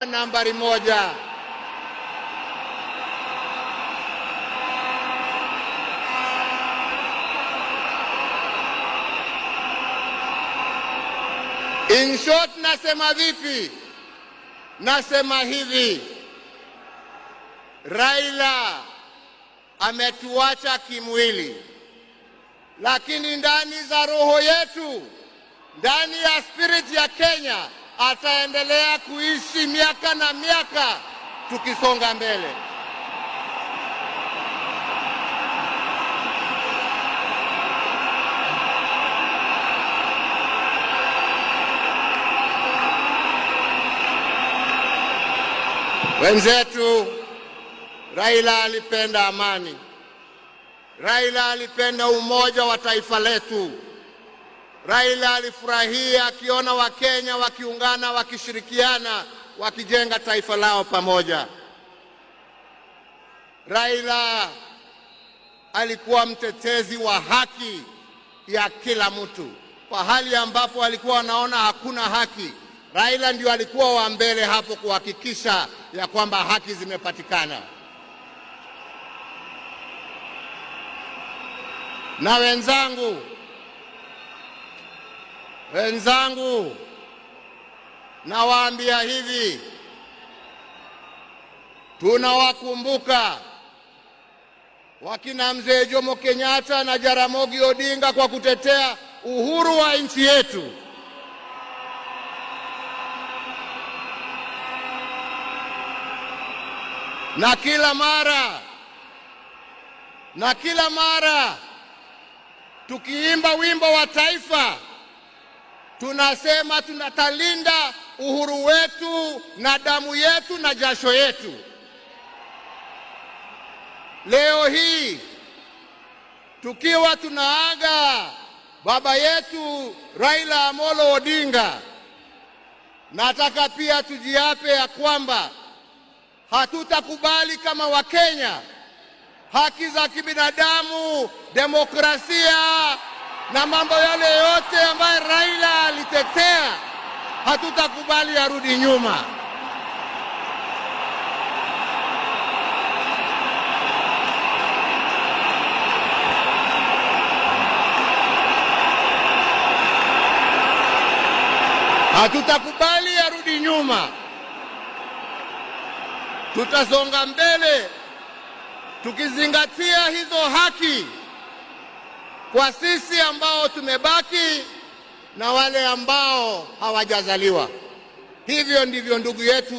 Nambari moja. In short, nasema vipi? Nasema hivi, Raila ametuacha kimwili, lakini ndani za roho yetu, ndani ya spirit ya Kenya, ataendelea kuishi miaka na miaka tukisonga mbele. Wenzetu, Raila alipenda amani. Raila alipenda umoja wa taifa letu. Raila alifurahia akiona Wakenya wakiungana, wakishirikiana, wakijenga taifa lao pamoja. Raila alikuwa mtetezi wa haki ya kila mtu. Kwa hali ambapo alikuwa anaona hakuna haki, Raila ndio alikuwa wa mbele hapo kuhakikisha ya kwamba haki zimepatikana. Na wenzangu, nawaambia hivi, tunawakumbuka wakina Mzee Jomo Kenyatta na Jaramogi Odinga kwa kutetea uhuru wa nchi yetu. Na kila mara tukiimba wimbo wa taifa, tunasema tunatalinda uhuru wetu na damu yetu na jasho yetu. Leo hii tukiwa tunaaga baba yetu Raila Amolo Odinga, nataka pia tujiape ya kwamba hatutakubali kama Wakenya haki za kibinadamu, demokrasia na mambo yale yote ambayo Raila alitetea, hatutakubali arudi nyuma. Hatutakubali arudi nyuma. Tutasonga mbele tukizingatia hizo haki kwa sisi ambao tumebaki na wale ambao hawajazaliwa. Hivyo ndivyo ndugu yetu